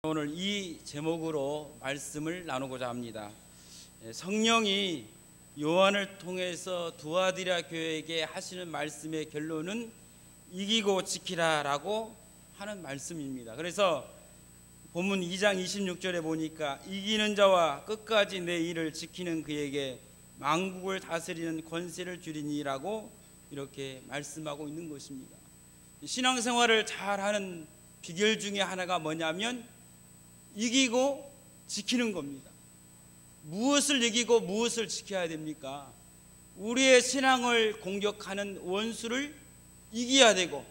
오늘 이 제목으로 말씀을 나누고자 합니다. 성령이 요한을 통해서 두아디라 교회에게 하시는 말씀의 결론은 이기고 지키라라고 하는 말씀입니다. 그래서 본문 2장 26절에 보니까 이기는 자와 끝까지 내 일을 지키는 그에게 만국을 다스리는 권세를 주리니라고 이렇게 말씀하고 있는 것입니다. 신앙생활을 잘하는 비결 중에 하나가 뭐냐면 이기고 지키는 겁니다. 무엇을 이기고 무엇을 지켜야 됩니까? 우리의 신앙을 공격하는 원수를 이겨야 되고,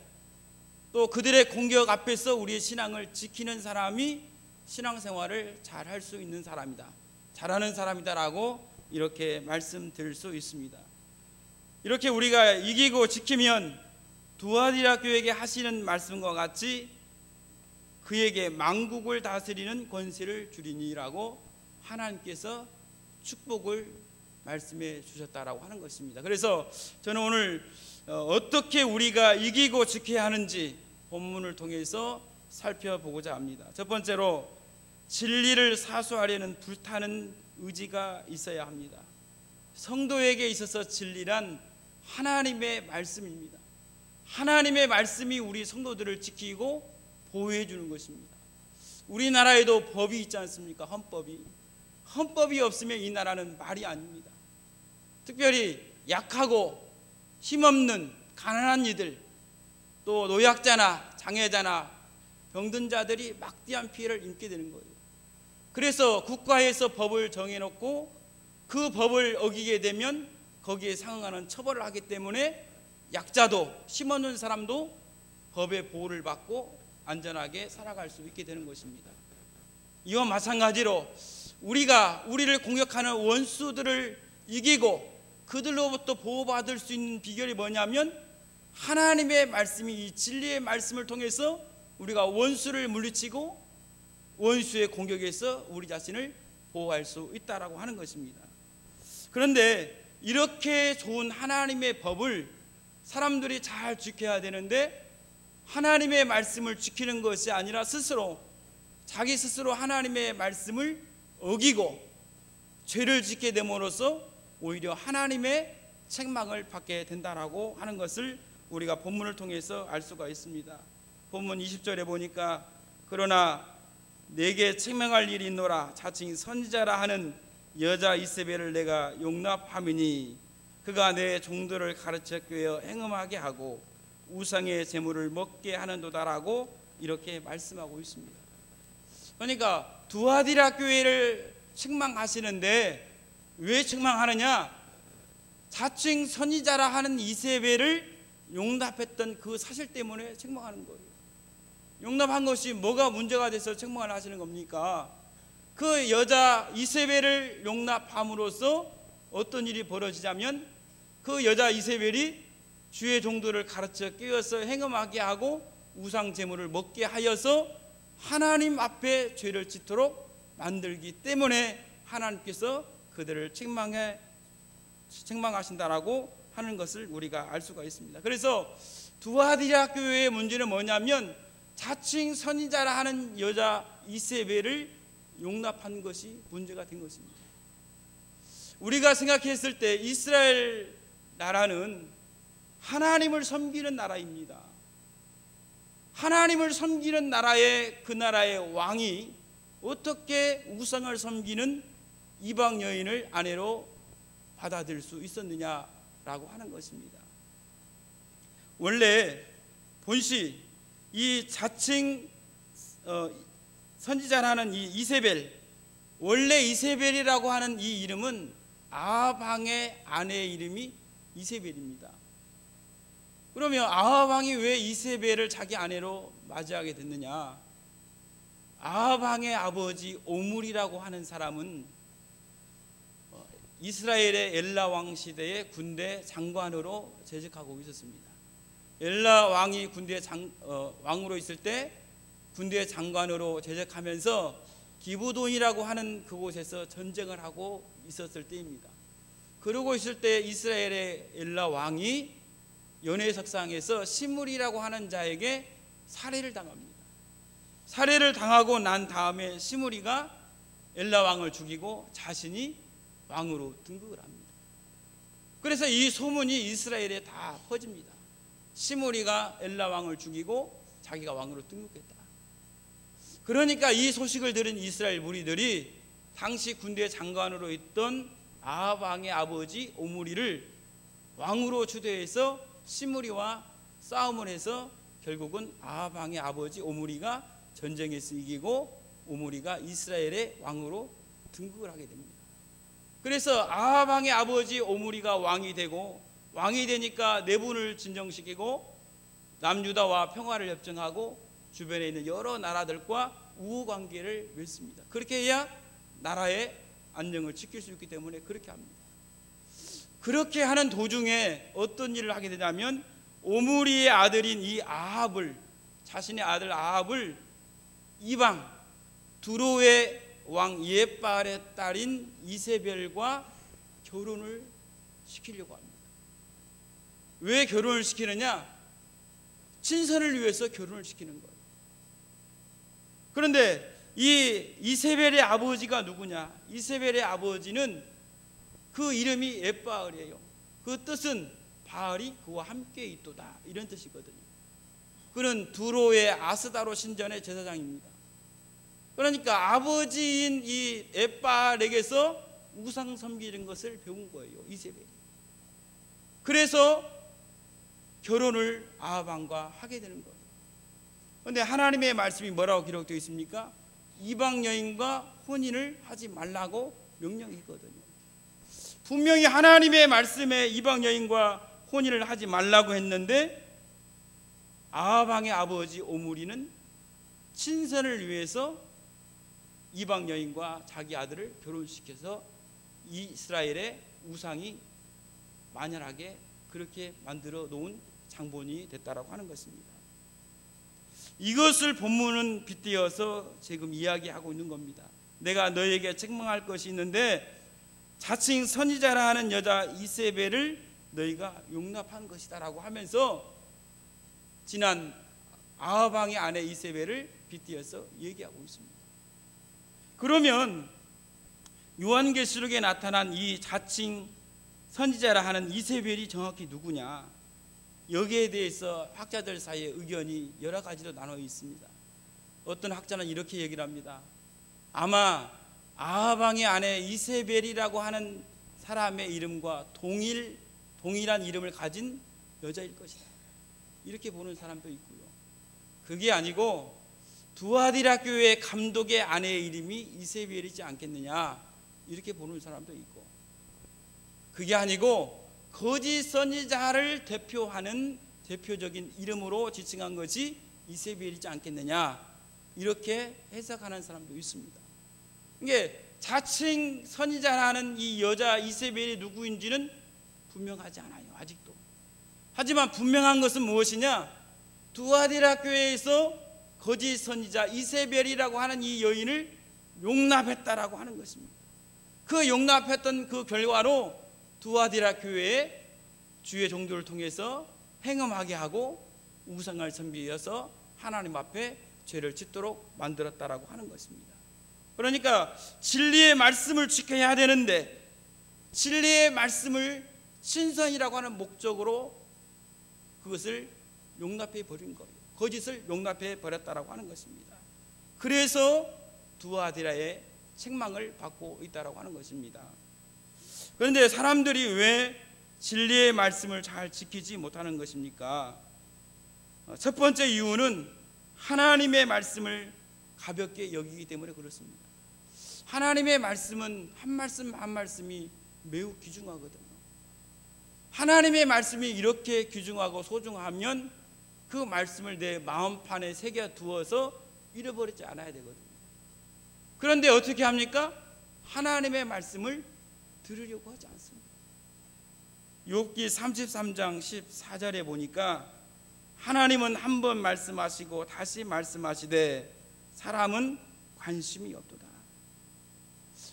또 그들의 공격 앞에서 우리의 신앙을 지키는 사람이 신앙생활을 잘할 수 있는 사람이다, 잘하는 사람이다라고 이렇게 말씀드릴 수 있습니다. 이렇게 우리가 이기고 지키면 두아디라 교회에게 하시는 말씀과 같이 그에게 만국을 다스리는 권세를 주리니라고 하나님께서 축복을 말씀해 주셨다라고 하는 것입니다. 그래서 저는 오늘 어떻게 우리가 이기고 지켜야 하는지 본문을 통해서 살펴보고자 합니다. 첫 번째로 진리를 사수하려는 불타는 의지가 있어야 합니다. 성도에게 있어서 진리란 하나님의 말씀입니다. 하나님의 말씀이 우리 성도들을 지키고 보호해 주는 것입니다. 우리나라에도 법이 있지 않습니까? 헌법이 없으면 이 나라는 말이 아닙니다. 특별히 약하고 힘없는 가난한 이들, 또 노약자나 장애자나 병든 자들이 막대한 피해를 입게 되는 거예요. 그래서 국가에서 법을 정해놓고 그 법을 어기게 되면 거기에 상응하는 처벌을 하기 때문에 약자도 힘없는 사람도 법의 보호를 받고 안전하게 살아갈 수 있게 되는 것입니다. 이와 마찬가지로 우리가 우리를 공격하는 원수들을 이기고 그들로부터 보호받을 수 있는 비결이 뭐냐면 하나님의 말씀이, 이 진리의 말씀을 통해서 우리가 원수를 물리치고 원수의 공격에서 우리 자신을 보호할 수 있다라고 하는 것입니다. 그런데 이렇게 좋은 하나님의 법을 사람들이 잘 지켜야 되는데, 하나님의 말씀을 지키는 것이 아니라 자기 스스로 하나님의 말씀을 어기고 죄를 짓게 됨으로써 오히려 하나님의 책망을 받게 된다라고 하는 것을 우리가 본문을 통해서 알 수가 있습니다. 본문 20절에 보니까 그러나 내게 책망할 일이 있노라 자칭 선지자라 하는 여자 이세벨을 내가 용납함이니 그가 내 종들을 가르쳐 꿰어 행음하게 하고 우상의 제물을 먹게 하는도다라고 이렇게 말씀하고 있습니다. 그러니까 두아디라 교회를 책망하시는데 왜 책망하느냐? 자칭 선지자라 하는 이세벨을 용납했던 그 사실 때문에 책망하는 거예요. 용납한 것이 뭐가 문제가 돼서 책망을 하시는 겁니까? 그 여자 이세벨을 용납함으로써 어떤 일이 벌어지자면 그 여자 이세벨이 주의 종들을 가르쳐 깨어서 행음하게 하고 우상 제물을 먹게 하여서 하나님 앞에 죄를 짓도록 만들기 때문에 하나님께서 그들을 책망하신다라고 하는 것을 우리가 알 수가 있습니다. 그래서 두아디라 교회의 문제는 뭐냐면 자칭 선지자라 하는 여자 이세벨을 용납한 것이 문제가 된 것입니다. 우리가 생각했을 때 이스라엘 나라는 하나님을 섬기는 나라입니다. 하나님을 섬기는 나라의 그 나라의 왕이 어떻게 우상을 섬기는 이방 여인을 아내로 받아들일 수 있었느냐라고 하는 것입니다. 원래 본시 이 자칭 선지자라는 이 이세벨, 원래 이세벨이라고 하는 이 이름은 아합왕의 아내의 이름이 이세벨입니다. 그러면 아합 왕이 왜 이세벨을 자기 아내로 맞이하게 됐느냐? 아합 왕의 아버지 오므리라고 하는 사람은 이스라엘의 엘라 왕 시대의 군대 장관으로 재직하고 있었습니다. 엘라 왕이 군대 왕으로 있을 때 군대 장관으로 재직하면서 기브돈이라고 하는 그곳에서 전쟁을 하고 있었을 때입니다. 그러고 있을 때 이스라엘의 엘라 왕이 연회석상에서 시므리라고 하는 자에게 살해를 당합니다. 살해를 당하고 난 다음에 시므리가 엘라 왕을 죽이고 자신이 왕으로 등극을 합니다. 그래서 이 소문이 이스라엘에 다 퍼집니다. 시므리가 엘라 왕을 죽이고 자기가 왕으로 등극했다. 그러니까 이 소식을 들은 이스라엘 무리들이 당시 군대 장관으로 있던 아합 왕의 아버지 오므리를 왕으로 추대해서 시므리와 싸움을 해서 결국은 아합 왕의 아버지 오므리가 전쟁에서 이기고 오므리가 이스라엘의 왕으로 등극을 하게 됩니다. 그래서 아합 왕의 아버지 오므리가 왕이 되고, 왕이 되니까 내분을 진정시키고 남유다와 평화를 협정하고 주변에 있는 여러 나라들과 우호 관계를 맺습니다. 그렇게 해야 나라의 안정을 지킬 수 있기 때문에 그렇게 합니다. 그렇게 하는 도중에 어떤 일을 하게 되냐면, 오므리의 아들인 이 아합을, 자신의 아들 아합을 이방 두로의 왕 예발의 딸인 이세벨과 결혼을 시키려고 합니다. 왜 결혼을 시키느냐? 친선을 위해서 결혼을 시키는 거예요. 그런데 이 이세벨의 아버지가 누구냐? 이세벨의 아버지는 그 이름이 엣바알이에요. 그 뜻은 바알이 그와 함께 있도다, 이런 뜻이거든요. 그는 두로의 아스다로 신전의 제사장입니다. 그러니까 아버지인 이 엣바알에게서 우상 섬기는 것을 배운 거예요, 이세벨이. 그래서 결혼을 아합 왕과 하게 되는 거예요. 그런데 하나님의 말씀이 뭐라고 기록되어 있습니까? 이방 여인과 혼인을 하지 말라고 명령했거든요. 분명히 하나님의 말씀에 이방 여인과 혼인을 하지 말라고 했는데, 아합 왕의 아버지 오므리는 친선을 위해서 이방 여인과 자기 아들을 결혼시켜서 이스라엘의 우상이 만연하게 그렇게 만들어 놓은 장본이 됐다라고 하는 것입니다. 이것을 본문은 빗대어서 지금 이야기하고 있는 겁니다. 내가 너에게 책망할 것이 있는데 자칭 선지자라 하는 여자 이세벨을 너희가 용납한 것이다라고 하면서 지난 아합 왕의 아내 이세벨을 빗대어서 얘기하고 있습니다. 그러면 요한계시록에 나타난 이 자칭 선지자라 하는 이세벨이 정확히 누구냐? 여기에 대해서 학자들 사이에 의견이 여러 가지로 나눠 있습니다. 어떤 학자는 이렇게 얘기를 합니다. 아마 아합 왕의 아내 이세벨이라고 하는 사람의 이름과 동일한 이름을 가진 여자일 것이다, 이렇게 보는 사람도 있고요. 그게 아니고 두아디라 교회 감독의 아내의 이름이 이세벨이지 않겠느냐, 이렇게 보는 사람도 있고, 그게 아니고 거짓 선지자를 대표하는 대표적인 이름으로 지칭한 것이 이세벨이지 않겠느냐, 이렇게 해석하는 사람도 있습니다. 이게 자칭 선지자라는 이 여자 이세벨이 누구인지는 분명하지 않아요, 아직도. 하지만 분명한 것은 무엇이냐? 두아디라 교회에서 거짓 선지자 이세벨이라고 하는 이 여인을 용납했다라고 하는 것입니다. 그 용납했던 그 결과로 두아디라 교회의 주의 종교를 통해서 행음하게 하고 우상을 섬기어서 하나님 앞에 죄를 짓도록 만들었다라고 하는 것입니다. 그러니까 진리의 말씀을 지켜야 되는데 진리의 말씀을 신선이라고 하는 목적으로 그것을 용납해 버린 거예요. 거짓을 용납해 버렸다라고 하는 것입니다. 그래서 두아디라의 책망을 받고 있다라고 하는 것입니다. 그런데 사람들이 왜 진리의 말씀을 잘 지키지 못하는 것입니까? 첫 번째 이유는 하나님의 말씀을 가볍게 여기기 때문에 그렇습니다. 하나님의 말씀은 한 말씀 한 말씀이 매우 귀중하거든요. 하나님의 말씀이 이렇게 귀중하고 소중하면 그 말씀을 내 마음판에 새겨두어서 잃어버리지 않아야 되거든요. 그런데 어떻게 합니까? 하나님의 말씀을 들으려고 하지 않습니다. 욥기 33장 14절에 보니까 하나님은 한 번 말씀하시고 다시 말씀하시되 사람은 관심이 없도다.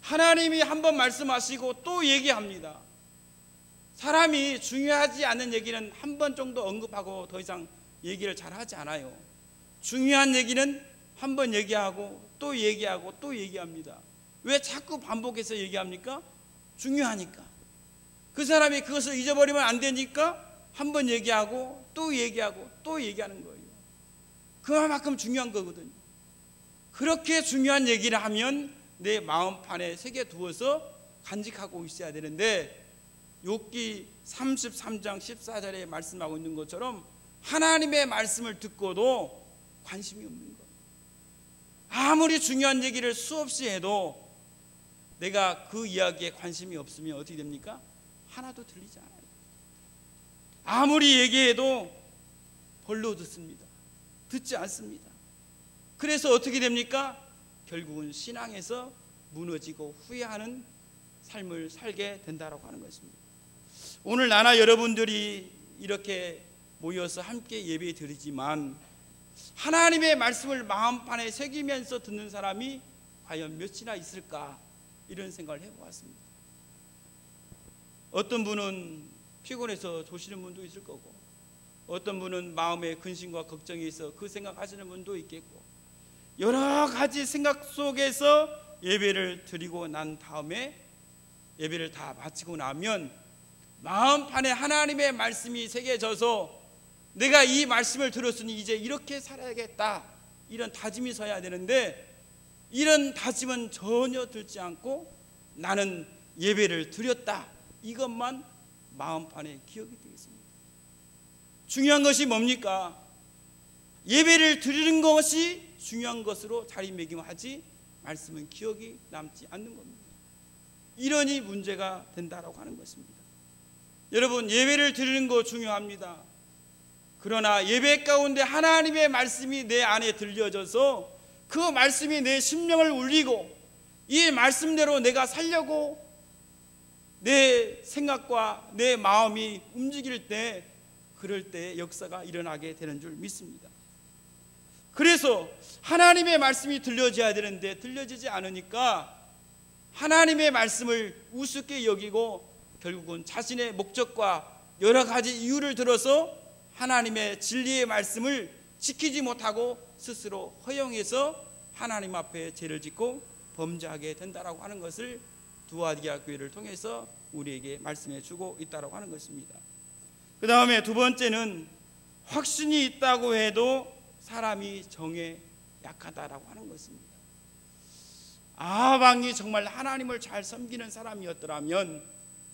하나님이 한 번 말씀하시고 또 얘기합니다. 사람이 중요하지 않은 얘기는 한 번 정도 언급하고 더 이상 얘기를 잘 하지 않아요. 중요한 얘기는 한 번 얘기하고 또 얘기하고 또 얘기합니다. 왜 자꾸 반복해서 얘기합니까? 중요하니까. 그 사람이 그것을 잊어버리면 안 되니까 한 번 얘기하고 또 얘기하고 또 얘기하는 거예요. 그만큼 중요한 거거든요. 그렇게 중요한 얘기를 하면 내 마음판에 새겨두어서 간직하고 있어야 되는데, 욥기 33장 14절에 말씀하고 있는 것처럼 하나님의 말씀을 듣고도 관심이 없는 거예요. 아무리 중요한 얘기를 수없이 해도 내가 그 이야기에 관심이 없으면 어떻게 됩니까? 하나도 들리지 않아요. 아무리 얘기해도 별로 듣습니다. 듣지 않습니다. 그래서 어떻게 됩니까? 결국은 신앙에서 무너지고 후회하는 삶을 살게 된다고 하는 것입니다. 오늘 나나 여러분들이 이렇게 모여서 함께 예배 드리지만 하나님의 말씀을 마음판에 새기면서 듣는 사람이 과연 몇이나 있을까, 이런 생각을 해보았습니다. 어떤 분은 피곤해서 조시는 분도 있을 거고, 어떤 분은 마음에 근심과 걱정이 있어 그 생각하시는 분도 있겠고, 여러 가지 생각 속에서 예배를 드리고 난 다음에 예배를 다 마치고 나면 마음판에 하나님의 말씀이 새겨져서 내가 이 말씀을 들었으니 이제 이렇게 살아야겠다, 이런 다짐이 서야 되는데, 이런 다짐은 전혀 들지 않고 나는 예배를 드렸다, 이것만 마음판에 기억이 되겠습니다. 중요한 것이 뭡니까? 예배를 드리는 것이 중요한 것으로 자리매김하지 말씀은 기억이 남지 않는 겁니다. 이러니 문제가 된다고 하는 것입니다. 여러분, 예배를 드리는 거 중요합니다. 그러나 예배 가운데 하나님의 말씀이 내 안에 들려져서 그 말씀이 내 심령을 울리고 이 말씀대로 내가 살려고 내 생각과 내 마음이 움직일 때, 그럴 때 역사가 일어나게 되는 줄 믿습니다. 그래서 하나님의 말씀이 들려져야 되는데 들려지지 않으니까 하나님의 말씀을 우습게 여기고 결국은 자신의 목적과 여러 가지 이유를 들어서 하나님의 진리의 말씀을 지키지 못하고 스스로 허용해서 하나님 앞에 죄를 짓고 범죄하게 된다라고 하는 것을 두아디아 교회를 통해서 우리에게 말씀해 주고 있다라고 하는 것입니다. 그 다음에 두 번째는 확신이 있다고 해도 사람이 정에 약하다라고 하는 것입니다. 아방이 정말 하나님을 잘 섬기는 사람이었더라면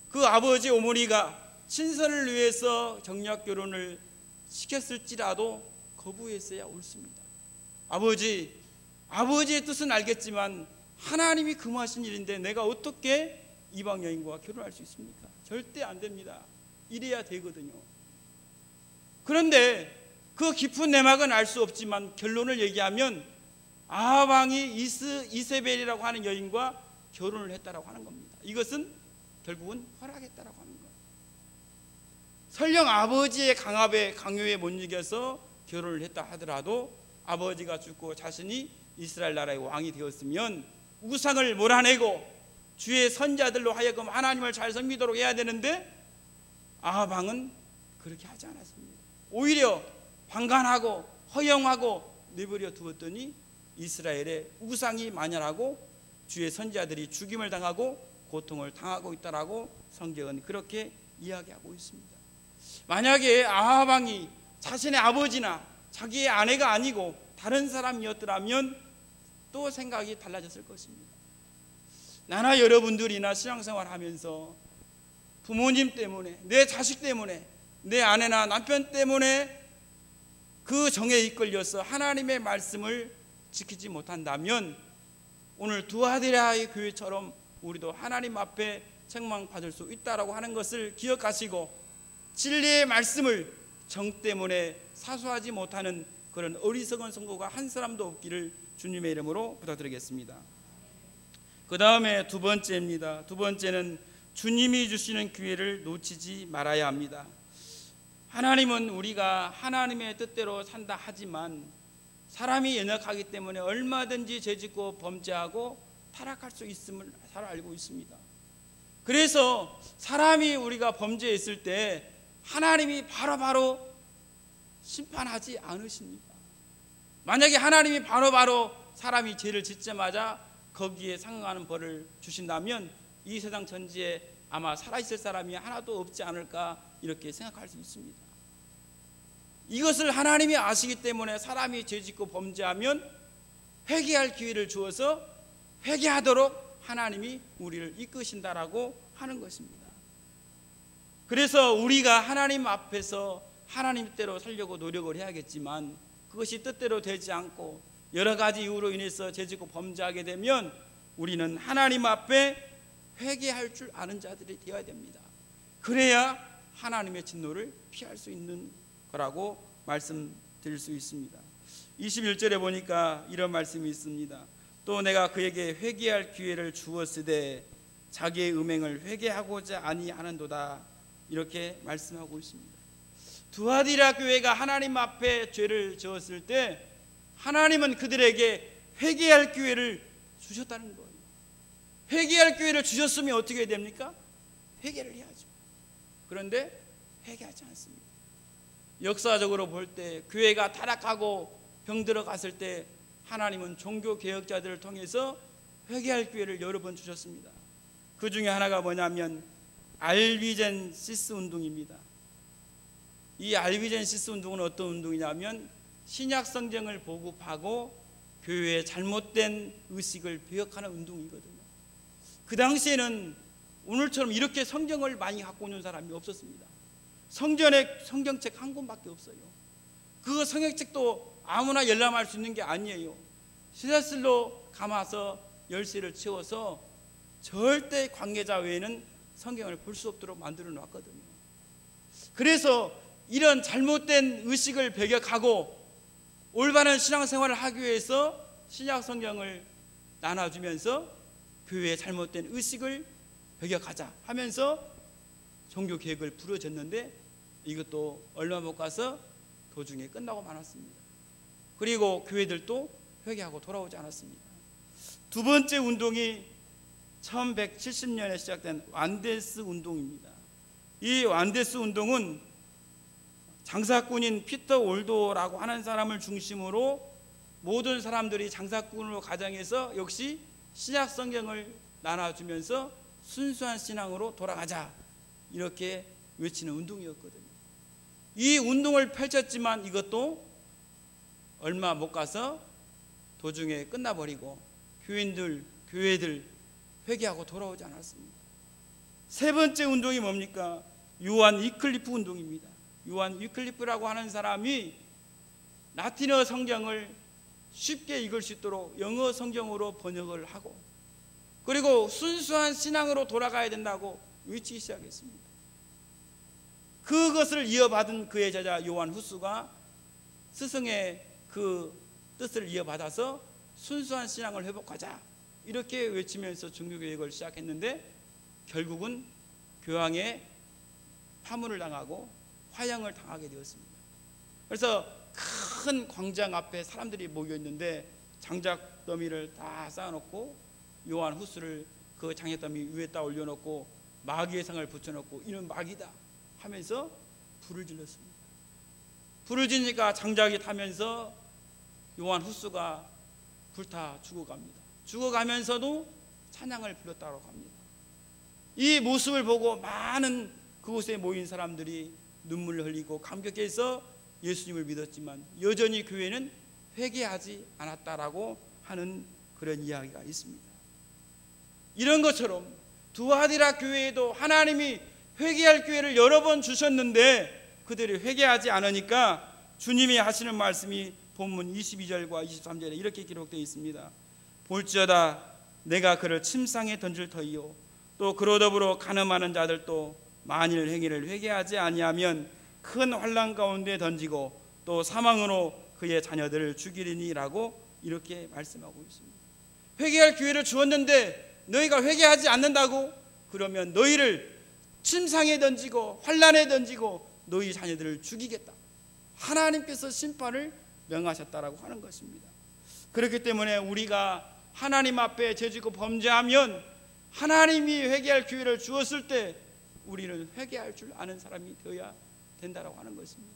그 아버지 어머니가 친선을 위해서 정략 결혼을 시켰을지라도 거부했어야 옳습니다. 아버지의 뜻은 알겠지만 하나님이 금하신 일인데 내가 어떻게 이방 여인과 결혼할 수 있습니까? 절대 안 됩니다. 이래야 되거든요. 그런데 그 깊은 내막은 알 수 없지만 결론을 얘기하면 아방이 이세벨이라고 하는 여인과 결혼을 했다라고 하는 겁니다. 이것은 결국은 허락했다라고 하는 거예요. 설령 아버지의 강요에 못 이겨서 결혼을 했다 하더라도 아버지가 죽고 자신이 이스라엘 나라의 왕이 되었으면 우상을 몰아내고 주의 선자들로 하여금 하나님을 잘 섬기도록 해야 되는데 아방은 그렇게 하지 않았습니다. 오히려 방관하고 허용하고 내버려 두었더니 이스라엘의 우상이 만연하고 주의 선자들이 죽임을 당하고 고통을 당하고 있다라고 성경은 그렇게 이야기하고 있습니다. 만약에 아방이 자신의 아버지나 자기의 아내가 아니고 다른 사람이었더라면 또 생각이 달라졌을 것입니다. 나나 여러분들이나 신앙생활 하면서 부모님 때문에, 내 자식 때문에, 내 아내나 남편 때문에 그 정에 이끌려서 하나님의 말씀을 지키지 못한다면 오늘 두아디라의 교회처럼 우리도 하나님 앞에 책망받을 수 있다라고 하는 것을 기억하시고 진리의 말씀을 정 때문에 사수하지 못하는 그런 어리석은 성도가 한 사람도 없기를 주님의 이름으로 부탁드리겠습니다. 그 다음에 두 번째입니다. 두 번째는 주님이 주시는 기회를 놓치지 말아야 합니다. 하나님은 우리가 하나님의 뜻대로 산다 하지만 사람이 연약하기 때문에 얼마든지 죄짓고 범죄하고 타락할 수 있음을 잘 알고 있습니다. 그래서 사람이 우리가 범죄했을 때 하나님이 바로바로 심판하지 않으십니다. 만약에 하나님이 바로바로 사람이 죄를 짓자마자 거기에 상응하는 벌을 주신다면 이 세상 전지에 아마 살아있을 사람이 하나도 없지 않을까 이렇게 생각할 수 있습니다. 이것을 하나님이 아시기 때문에 사람이 죄짓고 범죄하면 회개할 기회를 주어서 회개하도록 하나님이 우리를 이끄신다라고 하는 것입니다. 그래서 우리가 하나님 앞에서 하나님 뜻대로 살려고 노력을 해야겠지만 그것이 뜻대로 되지 않고 여러 가지 이유로 인해서 죄짓고 범죄하게 되면 우리는 하나님 앞에 회개할 줄 아는 자들이 되어야 됩니다. 그래야 하나님의 진노를 피할 수 있는 거라고 말씀드릴 수 있습니다. 21절에 보니까 이런 말씀이 있습니다. 또 내가 그에게 회개할 기회를 주었으되 자기의 음행을 회개하고자 아니하는도다, 이렇게 말씀하고 있습니다. 두아디라 교회가 하나님 앞에 죄를 지었을 때 하나님은 그들에게 회개할 기회를 주셨다는 거예요. 회개할 기회를 주셨으면 어떻게 됩니까? 회개를 해야죠. 그런데 회개하지 않습니다. 역사적으로 볼 때 교회가 타락하고 병들어 갔을 때 하나님은 종교개혁자들을 통해서 회개할 기회를 여러 번 주셨습니다. 그 중에 하나가 뭐냐면 알비젠시스 운동입니다. 이 알비젠시스 운동은 어떤 운동이냐면 신약 성경을 보급하고 교회의 잘못된 의식을 배역하는 운동이거든요. 그 당시에는 오늘처럼 이렇게 성경을 많이 갖고 오는 사람이 없었습니다. 성경책 한 권밖에 없어요. 그 성경책도 아무나 열람할 수 있는 게 아니에요. 시대슬로 감아서 열쇠를 채워서 절대 관계자 외에는 성경을 볼 수 없도록 만들어 놨거든요. 그래서 이런 잘못된 의식을 배격하고 올바른 신앙생활을 하기 위해서 신약 성경을 나눠주면서 교회의 잘못된 의식을 배격하자 하면서 종교 계획을 부르짖는데 이것도 얼마 못 가서 도중에 끝나고 말았습니다. 그리고 교회들도 회개하고 돌아오지 않았습니다. 두 번째 운동이 1170년에 시작된 완데스 운동입니다. 이 완데스 운동은 장사꾼인 피터 올도라고 하는 사람을 중심으로 모든 사람들이 장사꾼으로 가정해서 역시 신약 성경을 나눠주면서 순수한 신앙으로 돌아가자 이렇게 외치는 운동이었거든요. 이 운동을 펼쳤지만 이것도 얼마 못 가서 도중에 끝나버리고 교회들 회개하고 돌아오지 않았습니다. 세 번째 운동이 뭡니까? 요한 위클리프 운동입니다. 요한 위클리프라고 하는 사람이 라틴어 성경을 쉽게 읽을 수 있도록 영어 성경으로 번역을 하고 그리고 순수한 신앙으로 돌아가야 된다고 외치기 시작했습니다. 그것을 이어받은 그의 제자 요한 후스가 스승의 그 뜻을 이어받아서 순수한 신앙을 회복하자 이렇게 외치면서 종교개혁을 시작했는데 결국은 교황의 파문을 당하고 화형을 당하게 되었습니다. 그래서 큰 광장 앞에 사람들이 모여있는데 장작 더미를 다 쌓아놓고 요한 후스를 그 장작 더미 위에다 올려놓고 마귀의 상을 붙여놓고 이는 마귀다 하면서 불을 질렀습니다. 불을 지니까 장작이 타면서 요한 후스가 불타 죽어갑니다. 죽어가면서도 찬양을 불렀다고 합니다. 이 모습을 보고 많은 그곳에 모인 사람들이 눈물을 흘리고 감격해서 예수님을 믿었지만 여전히 교회는 회개하지 않았다라고 하는 그런 이야기가 있습니다. 이런 것처럼 두아디라 교회에도 하나님이 회개할 기회를 여러 번 주셨는데 그들이 회개하지 않으니까 주님이 하시는 말씀이 본문 22절과 23절에 이렇게 기록되어 있습니다. 볼지어다 내가 그를 침상에 던질 터이요 또 그로 더불어 간음하는 자들도 만일 행위를 회개하지 아니하면 큰 환난 가운데 던지고 또 사망으로 그의 자녀들을 죽이리니라고 이렇게 말씀하고 있습니다. 회개할 기회를 주었는데 너희가 회개하지 않는다고? 그러면 너희를 침상에 던지고 환난에 던지고 너희 자녀들을 죽이겠다. 하나님께서 심판을 명하셨다라고 하는 것입니다. 그렇기 때문에 우리가 하나님 앞에 죄짓고 범죄하면 하나님이 회개할 기회를 주었을 때 우리는 회개할 줄 아는 사람이 되어야 된다라고 하는 것입니다.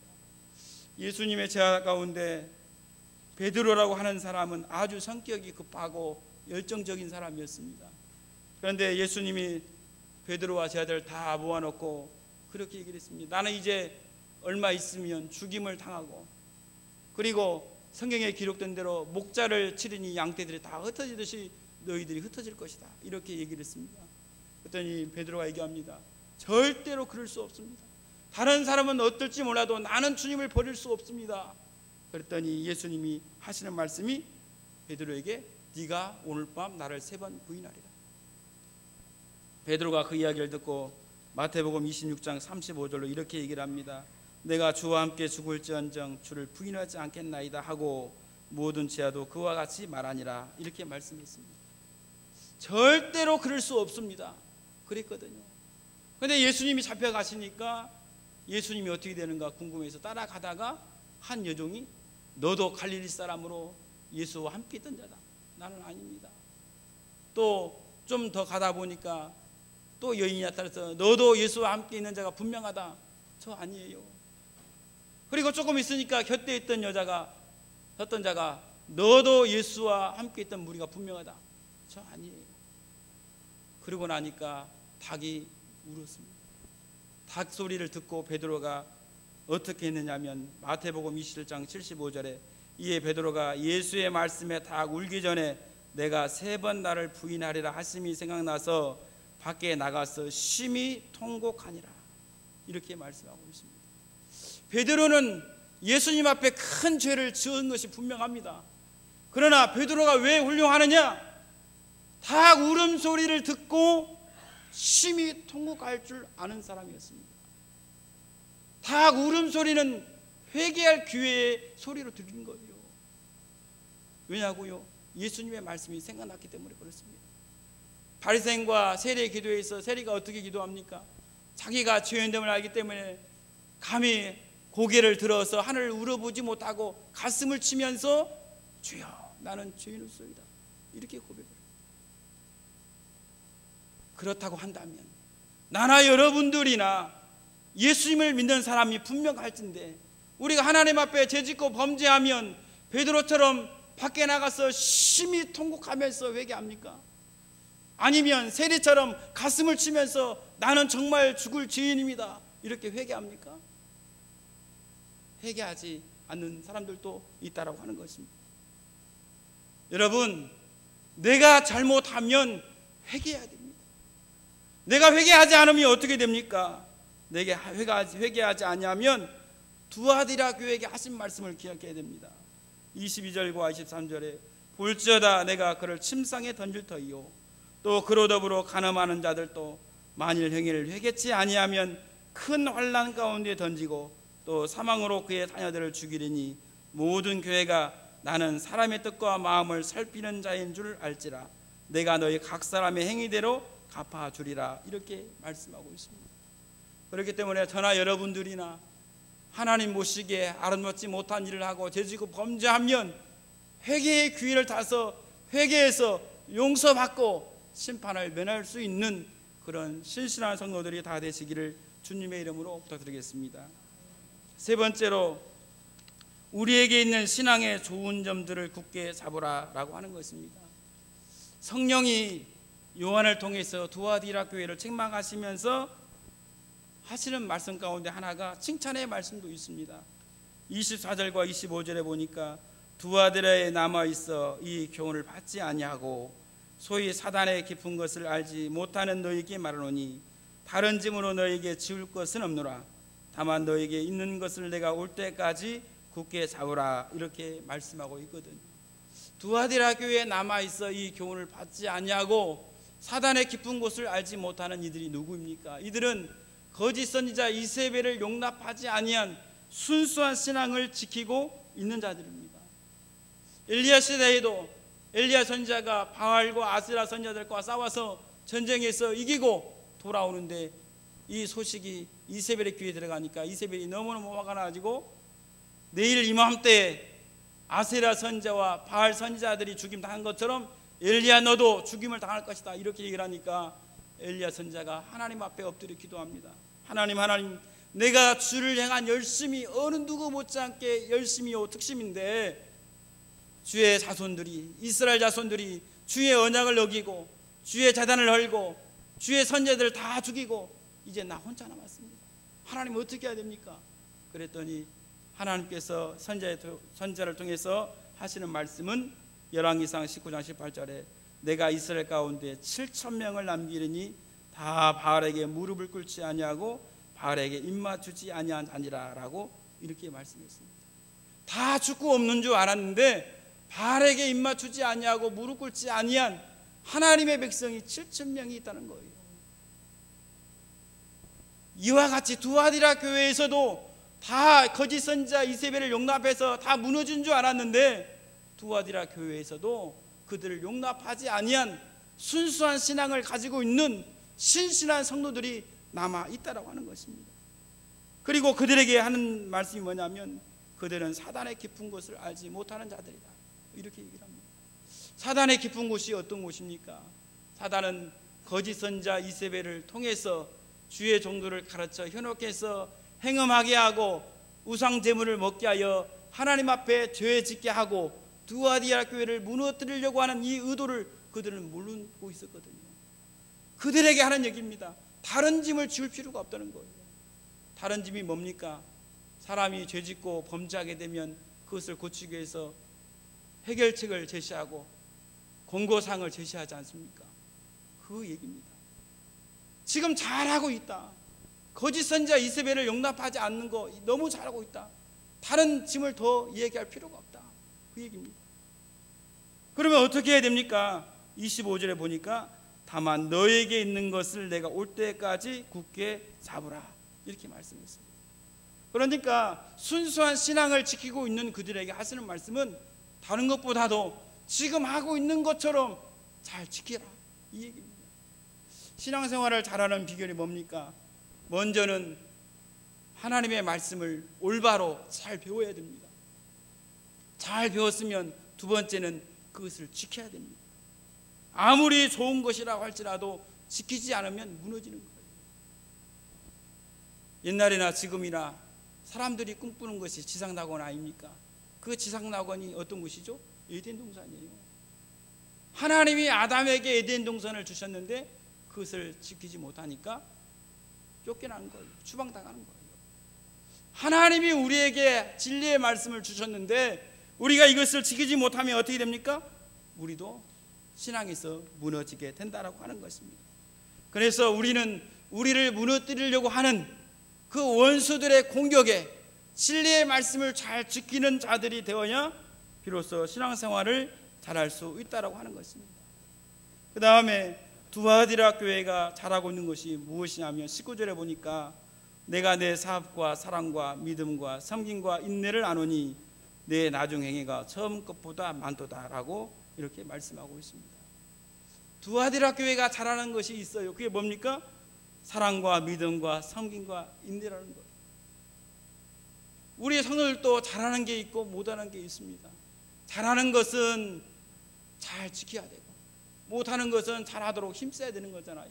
예수님의 제자 가운데 베드로라고 하는 사람은 아주 성격이 급하고 열정적인 사람이었습니다. 그런데 예수님이 베드로와 제 아들 다 모아놓고 그렇게 얘기를 했습니다. 나는 이제 얼마 있으면 죽임을 당하고, 그리고 성경에 기록된 대로 목자를 치르니 양떼들이 다 흩어지듯이 너희들이 흩어질 것이다, 이렇게 얘기를 했습니다. 그랬더니 베드로가 얘기합니다. 절대로 그럴 수 없습니다. 다른 사람은 어떨지 몰라도 나는 주님을 버릴 수 없습니다. 그랬더니 예수님이 하시는 말씀이 베드로에게 네가 오늘 밤 나를 3번 부인하리라. 베드로가 그 이야기를 듣고 마태복음 26장 35절로 이렇게 얘기를 합니다. 내가 주와 함께 죽을지언정 주를 부인하지 않겠나이다 하고 모든 지하도 그와 같이 말하니라, 이렇게 말씀했습니다. 절대로 그럴 수 없습니다. 그랬거든요. 그런데 예수님이 잡혀가시니까 예수님이 어떻게 되는가 궁금해서 따라가다가 한 여종이 너도 갈릴리 사람으로 예수와 함께 있던 자다. 나는 아닙니다. 또 좀 더 가다 보니까 또 여인이 나타나서 너도 예수와 함께 있는 자가 분명하다. 저 아니에요. 그리고 조금 있으니까 곁에 있던 어떤 자가 너도 예수와 함께 있던 무리가 분명하다. 저 아니에요. 그러고 나니까 닭이 울었습니다. 닭 소리를 듣고 베드로가 어떻게 했느냐면 마태복음 27장 75절에 이에 베드로가 예수의 말씀에 닭 울기 전에 내가 3번 나를 부인하리라 하심이 생각나서 밖에 나가서 심히 통곡하니라, 이렇게 말씀하고 있습니다. 베드로는 예수님 앞에 큰 죄를 지은 것이 분명합니다. 그러나 베드로가 왜 훌륭하느냐? 닭 울음소리를 듣고 심히 통곡할 줄 아는 사람이었습니다. 닭 울음소리는 회개할 기회의 소리로 들린 거예요. 왜냐고요? 예수님의 말씀이 생각났기 때문에 그렇습니다. 바리새인과 세리의 기도에서 세리가 어떻게 기도합니까? 자기가 죄인됨을 알기 때문에 감히 고개를 들어서 하늘을 우러보지 못하고 가슴을 치면서 주여 나는 죄인으로소이다, 이렇게 고백을 해요. 그렇다고 한다면 나나 여러분들이나 예수님을 믿는 사람이 분명할진데 우리가 하나님 앞에 죄짓고 범죄하면 베드로처럼 밖에 나가서 심히 통곡하면서 회개합니까? 아니면 세리처럼 가슴을 치면서 나는 정말 죽을 죄인입니다, 이렇게 회개합니까? 회개하지 않는 사람들도 있다라고 하는 것입니다. 여러분, 내가 잘못하면 회개해야 됩니다. 내가 회개하지 않으면 어떻게 됩니까? 내게 회개하지 않으면 두아디라 교회에게 하신 말씀을 기억해야 됩니다. 22절과 23절에 볼지어다 내가 그를 침상에 던질 터이요 또 그로 더불어 간음하는 자들도 만일 행위를 회개치 아니하면 큰 환난 가운데 던지고 또 사망으로 그의 자녀들을 죽이리니 모든 교회가 나는 사람의 뜻과 마음을 살피는 자인 줄 알지라 내가 너희 각 사람의 행위대로 갚아주리라, 이렇게 말씀하고 있습니다. 그렇기 때문에 저나 여러분들이나 하나님 보시기에 아름답지 못한 일을 하고 죄지고 범죄하면 회개의 기회를 타서 회개해서 용서받고 심판을 면할 수 있는 그런 신실한 성도들이 다 되시기를 주님의 이름으로 부탁드리겠습니다. 세 번째로 우리에게 있는 신앙의 좋은 점들을 굳게 잡으라라고 하는 것입니다. 성령이 요한을 통해서 두아디라 교회를 책망하시면서 하시는 말씀 가운데 하나가 칭찬의 말씀도 있습니다. 24절과 25절에 보니까 두아디라에 남아있어 이 교훈을 받지 아니하고 소위 사단의 깊은 것을 알지 못하는 너희에게 말하노니 다른 짐으로 너희에게 지울 것은 없노라. 다만 너희에게 있는 것을 내가 올 때까지 굳게 잡으라, 이렇게 말씀하고 있거든요. 두아디라 교회에 남아있어 이 교훈을 받지 아니하고 사단의 깊은 곳을 알지 못하는 이들이 누구입니까? 이들은 거짓 선지자 이세벨을 용납하지 아니한 순수한 신앙을 지키고 있는 자들입니다. 엘리야 시대에도 엘리야 선지자가 바알과 아세라 선지자들과 싸워서 전쟁에서 이기고 돌아오는데 이 소식이 이세벨의 귀에 들어가니까 이세벨이 너무너무 화가 나가지고 내일 이맘때 아세라 선지자와 바알 선지자들이 죽임 당한 것처럼 엘리야 너도 죽임을 당할 것이다, 이렇게 얘기를 하니까 엘리야 선지자가 하나님 앞에 엎드려 기도합니다. 하나님 내가 주를 향한 열심이 어느 누구 못지않게 열심이요 특심인데 주의 자손들이, 이스라엘 자손들이 주의 언약을 어기고 주의 제단을 헐고 주의 선제들을 다 죽이고 이제 나 혼자 남았습니다. 하나님 어떻게 해야 됩니까? 그랬더니 하나님께서 선제를 통해서 하시는 말씀은 열왕기상 19장 18절에 내가 이스라엘 가운데 7,000명을 남기리니 다 바알에게 무릎을 꿇지 아니하고 바알에게 입맞추지 아니하니라라고 이렇게 말씀했습니다. 다 죽고 없는 줄 알았는데 바알에게 입맞추지 아니하고 무릎 꿇지 아니한 하나님의 백성이 7,000명이 있다는 거예요. 이와 같이 두아디라 교회에서도 다 거짓 선지자 이세벨을 용납해서 다 무너진 줄 알았는데 두아디라 교회에서도 그들을 용납하지 아니한 순수한 신앙을 가지고 있는 신실한 성도들이 남아 있다라고 하는 것입니다. 그리고 그들에게 하는 말씀이 뭐냐면 그들은 사단의 깊은 곳을 알지 못하는 자들이다, 이렇게 얘기를 합니다. 사단의 깊은 곳이 어떤 곳입니까? 사단은 거짓 선지자 이세벨을 통해서 주의 종들을 가르쳐 현혹해서 행음하게 하고 우상 제물을 먹게 하여 하나님 앞에 죄 짓게 하고 두아디라 교회를 무너뜨리려고 하는 이 의도를 그들은 모르고 있었거든요. 그들에게 하는 얘기입니다. 다른 짐을 지울 필요가 없다는 거예요. 다른 짐이 뭡니까? 사람이 죄 짓고 범죄하게 되면 그것을 고치기 위해서 해결책을 제시하고 권고사항을 제시하지 않습니까? 그 얘기입니다. 지금 잘하고 있다. 거짓 선지자 이세벨을 용납하지 않는 거 너무 잘하고 있다. 다른 짐을 더 얘기할 필요가 없다, 그 얘기입니다. 그러면 어떻게 해야 됩니까? 25절에 보니까 다만 너에게 있는 것을 내가 올 때까지 굳게 잡으라, 이렇게 말씀했어요. 그러니까 순수한 신앙을 지키고 있는 그들에게 하시는 말씀은 다른 것보다도 지금 하고 있는 것처럼 잘 지키라, 이 얘기입니다. 신앙생활을 잘하는 비결이 뭡니까? 먼저는 하나님의 말씀을 올바로 잘 배워야 됩니다. 잘 배웠으면 두 번째는 그것을 지켜야 됩니다. 아무리 좋은 것이라고 할지라도 지키지 않으면 무너지는 거예요. 옛날이나 지금이나 사람들이 꿈꾸는 것이 지상낙원 아닙니까? 그 지상낙원이 어떤 것이죠? 에덴 동산이에요. 하나님이 아담에게 에덴 동산을 주셨는데 그것을 지키지 못하니까 쫓겨나는 거예요. 추방당하는 거예요. 하나님이 우리에게 진리의 말씀을 주셨는데 우리가 이것을 지키지 못하면 어떻게 됩니까? 우리도 신앙에서 무너지게 된다라고 하는 것입니다. 그래서 우리는 우리를 무너뜨리려고 하는 그 원수들의 공격에 진리의 말씀을 잘 지키는 자들이 되어야 비로소 신앙생활을 잘할 수 있다라고 하는 것입니다. 그 다음에 두아디라 교회가 잘하고 있는 것이 무엇이냐면 19절에 보니까 내가 내 사업과 사랑과 믿음과 섬김과 인내를 아노니 내 나중 행위가 처음 것보다 많도다라고 이렇게 말씀하고 있습니다. 두아디라 교회가 잘하는 것이 있어요. 그게 뭡니까? 사랑과 믿음과 섬김과 인내라는 것. 우리 성도들도 잘하는 게 있고 못하는 게 있습니다. 잘하는 것은 잘 지켜야 되고 못하는 것은 잘하도록 힘써야 되는 거잖아요.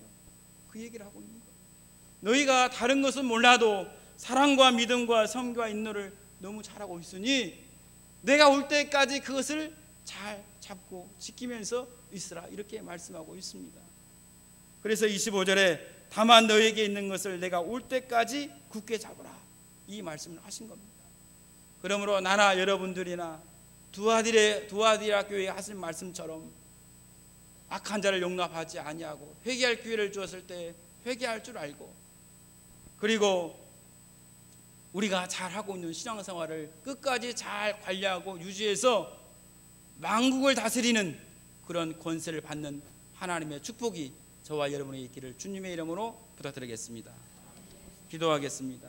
그 얘기를 하고 있는 거예요. 너희가 다른 것은 몰라도 사랑과 믿음과 섬기와 인내를 너무 잘하고 있으니 내가 올 때까지 그것을 잘 잡고 지키면서 있으라, 이렇게 말씀하고 있습니다. 그래서 25절에 다만 너에게 있는 것을 내가 올 때까지 굳게 잡으라, 이 말씀을 하신 겁니다. 그러므로 나나 여러분들이나 두아디라 교회에 하신 말씀처럼 악한 자를 용납하지 아니하고 회개할 기회를 주었을 때 회개할 줄 알고, 그리고 우리가 잘하고 있는 신앙생활을 끝까지 잘 관리하고 유지해서 만국을 다스리는 그런 권세를 받는 하나님의 축복이 저와 여러분에게 있기를 주님의 이름으로 부탁드리겠습니다. 기도하겠습니다.